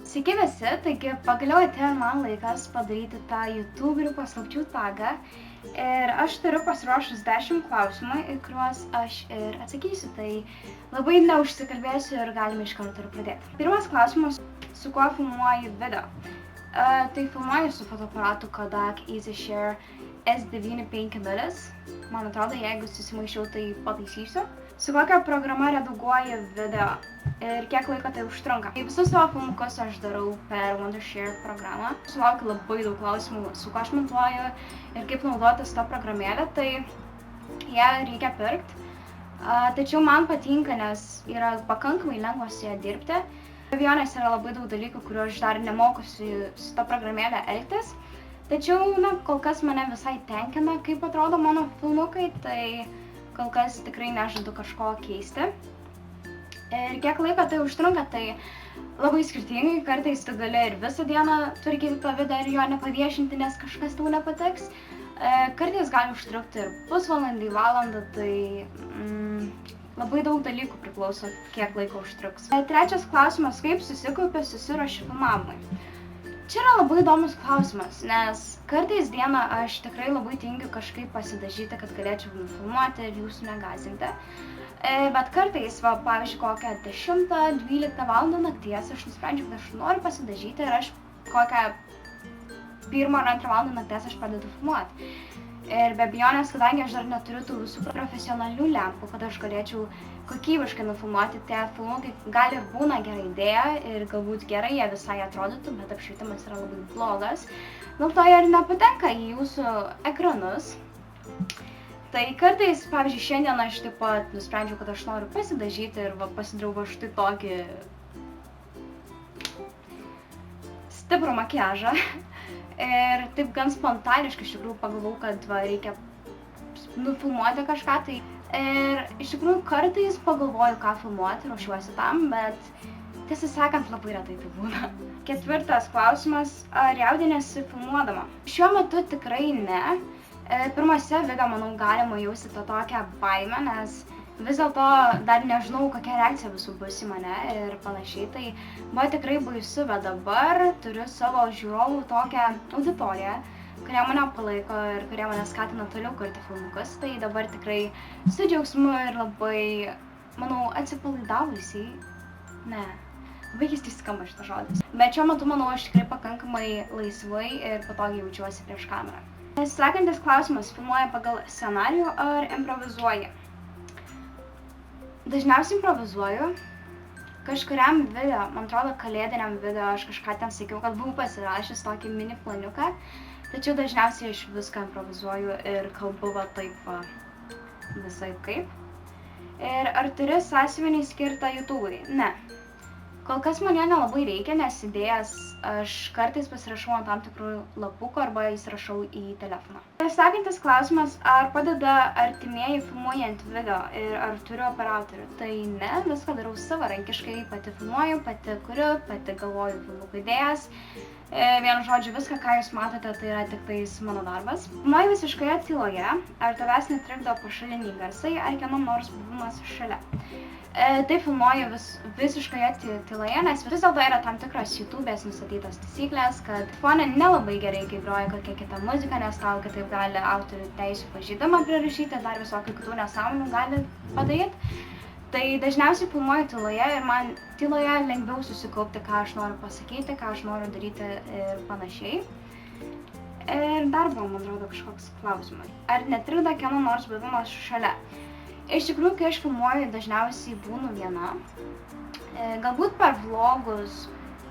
Sveiki visi, taigi pagaliau atėjo man laikas padaryti tą YouTuberių paslapčių tagą ir aš turiu pasiruošus 10 klausimų, į kuriuos aš ir atsakysiu, tai labai neužsikalbėsiu ir galime iš karto ir pradėti. Pirmas klausimas, su kuo filmuoji video? Tai filmuoju su fotoaparatu Kodak EasyShare S950, man atrodo, jeigu susimaišiau, tai pataisysiu. Su kokia programa redaguoji video ir kiek laiko tai užtrunka. Visus savo filmukus aš darau per Wondershare programą. Sulaukiu labai daug klausimų, su kuo aš montuoju ir kaip naudotis tą programėlę, tai ją reikia pirkti. Tačiau man patinka, nes yra pakankamai lengva su ją dirbti. Be abejonės yra labai daug dalykų, kuriuo aš dar nemoku su tą programėlę elgtis. Tačiau, kol kas mane visai tenkina, kaip atrodo mano filmukai, tai kol kas tikrai nežadu kažko keisti. Ir kiek laiko tai užtrunka, tai labai skirtingai. Kartais tu gali ir visą dieną tvarkyti tą video ir jo nepaviešinti, nes kažkas tau nepatiks. Kartais gali užtrukti ir pusvalandį, valandą, tai labai daug dalykų priklauso, kiek laiko užtruks. Trečias klausimas, kaip susikaupi, susiruoši filmavimui? Čia yra labai įdomus klausimas, nes kartais dieną aš tikrai labai tingiu kažkaip pasidažyti, kad galėčiau nufilmuoti ir jūsų negąsdinti. Bet kartais, pavyzdžiui, kokią 10-12 valandą nakties aš nusprendžiu, kad aš noriu pasidažyti ir aš kokią 1 ar 2 valandą nakties aš pradedu filmuoti. Ir be abejonės, kadangi aš dar neturiu tų visų profesionalių lempų, kad aš galėčiau kokybiškai nufilmuoti, tie filmukai gal ir būna gera idėja ir galbūt gerai jie visai atrodytų, bet apšvietimas yra labai blogas. Dėl to jie ir nepatenka į jūsų ekranus. Tai kartais, pavyzdžiui, šiandien aš taip pat nusprendžiau, kad aš noriu pasidažyti ir pasidariau va štai tokį stiprų makiažą. Ir taip gan spontaniškai iš tikrųjų pagalvojau, kad reikia nufilmuoti kažką. Ir iš tikrųjų kartais pagalvoju, ką filmuoti, ruošiuosi tam, bet tiesą sakant labai retai tai būna. Ketvirtas klausimas, ar jaudiniesi filmuodama? Šiuo metu tikrai ne. Pirmose video, manau, galima jausti tą tokią baimę, nes vis dėlto dar nežinau, kokia reakcija visų bus į mane ir panašiai, tai buvo tikrai baisu, bet dabar turiu savo žiūrovų tokią auditoriją, kurie mane palaiko ir kurie mane skatina toliau kurti filmukus, tai dabar tikrai su džiaugsmu ir labai, manau, atsipalaidavusiai, labai keistai skamba šitas žodis. Bet šiuo metu, manau, aš tikrai pakankamai laisvai ir patogiai jaučiuosi prieš kamerą. Sekantis klausimas, filmuoji pagal scenarijų ar improvizuoji? Dažniausiai improvizuoju. Kažkuriam video, man atrodo, kalėdiniam video, aš kažką ten sakiau, kad buvau pasirašęs tokį mini planiuką, tačiau dažniausiai aš viską improvizuoju ir kalbu taip visai kaip. Ir ar turi sąsiuvinį skirtą YouTube'ui? Ne. Kol kas man jo nelabai reikia, nes idėjas aš kartais pasirašau ant tam tikrų lapukų arba įsirašau į telefoną. Sekantis klausimas, ar padeda artimieji filmuojant video ir ar turiu operatorių? Tai ne, viską darau savarankiškai, pati filmuoju, pati kuriu, pati galvoju filmukų idėjas. Vienu žodžiu, viską, ką jūs matote, tai yra tik tais mano darbas. Filmuoju visiškoje tyloje, ar tavęs netrikdo pašaliniai garsai, ar kieno nors buvimas šalia. Tai filmuoju visiškoje tyloje, nes vis dėlto yra tam tikros YouTube'ės nustatytos taisyklės, kad fone nelabai gerai, kai groja kokia kita muzika, nes tau kitaip gali autorių teisių pažeidimą prirašyti, dar visokių kitų nesąmonių gali padaryti. Tai dažniausiai filmuoju tyloje ir man tyloje lengviau susikaupti, ką aš noriu pasakyti, ką aš noriu daryti ir panašiai. Ir dar buvo, man atrodo, kažkoks klausimas. Ar netrikdo kieno nors buvimas šalia? Iš tikrųjų, kai aš filmuoju, dažniausiai būnu viena. Galbūt per vlogus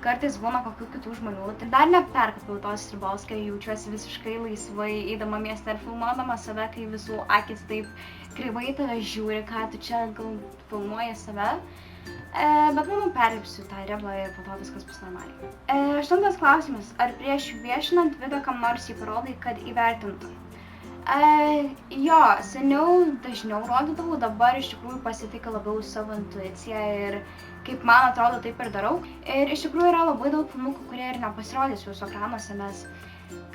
kartais būna kokių kitų žmonių. Tai dar neperkapiau tos ribos, kai jaučiuosi visiškai laisvai eidama mieste ir filmuodama save, kai visų akis taip kreivai tave žiūri, ką tu čia gal filmuoji save. Bet manau, perlipsiu tą ribą ir po to viskas bus normaliai. 8 klausimas. Ar prieš viešinant video kam nors jį parodai, kad įvertintų? Jo, seniau dažniau rodydavau, dabar iš tikrųjų pasitikiu labiau savo intuiciją ir kaip man atrodo, taip ir darau. Ir iš tikrųjų yra labai daug filmukų, kurie ir nepasirodys jūsų ekranuose, nes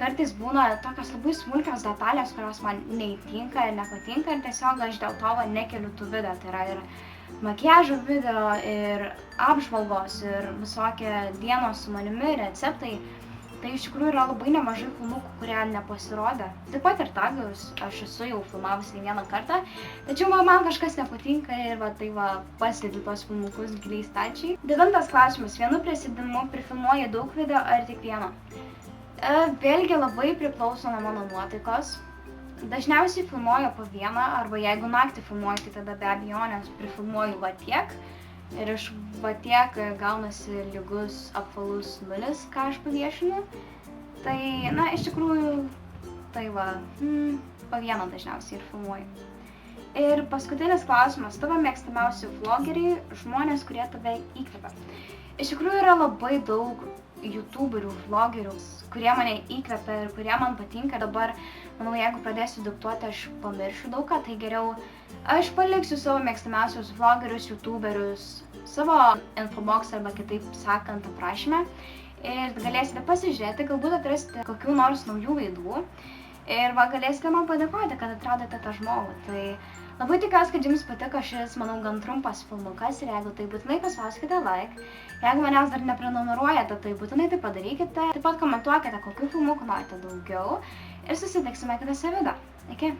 kartais būna tokios labai smulkios detalės, kurios man neįtinka ir nepatinka ir tiesiog aš dėl to nekeliu tų video. Tai yra ir makiažo video ir apžvalgos ir visokie dienos su manimi receptai. Tai iš tikrųjų yra labai nemažai filmukų, kurie nepasirodė. Taip pat ir tagus aš esu jau filmavus ne vieną kartą, tačiau man kažkas nepatinka ir tai pasėdžiu tos filmukus giliai stačiai. 9 klausimas. Vienu prisėdimu prifilmuoji daug video ar tik vieną? Vėlgi labai priklauso nuo mano nuotaikos. Dažniausiai filmuoju po vieną, arba jeigu naktį filmuoju, tai tada be abejonės prifilmuoju tiek. Ir iš tiek gaunasi lygus apvalus nulis, ką aš paviešinu. Tai, iš tikrųjų, po vieną dažniausiai ir filmuoju. Ir paskutinis klausimas. Tavo mėgstamiausi vlogeriai, žmonės, kurie tave įkvepia. Iš tikrųjų yra labai daug youtuberių, vlogerių, kurie mane įkvepia ir kurie man patinka. Dabar, manau, jeigu pradėsiu diktuoti, aš pamiršiu daug ką, tai geriau aš paliksiu savo mėgstamiausius vlogerius, youtuberius, savo infobox arba kitaip sakant aprašyme. Ir galėsite pasižiūrėti, galbūt atrasite kokių nors naujų veidų. Ir galėsite man padėkoti, kad atradote tą žmogų. Tai labai tikiuosi, kad jums patiko šis, manau, gan trumpas filmukas. Ir jeigu tai būtinai paspauskite like. Jeigu manęs dar neprenumeruojate, tai būtinai tai padarykite. Taip pat komentuokite, kokių filmukų norite daugiau. Ir susitiksime kitose video. Iki.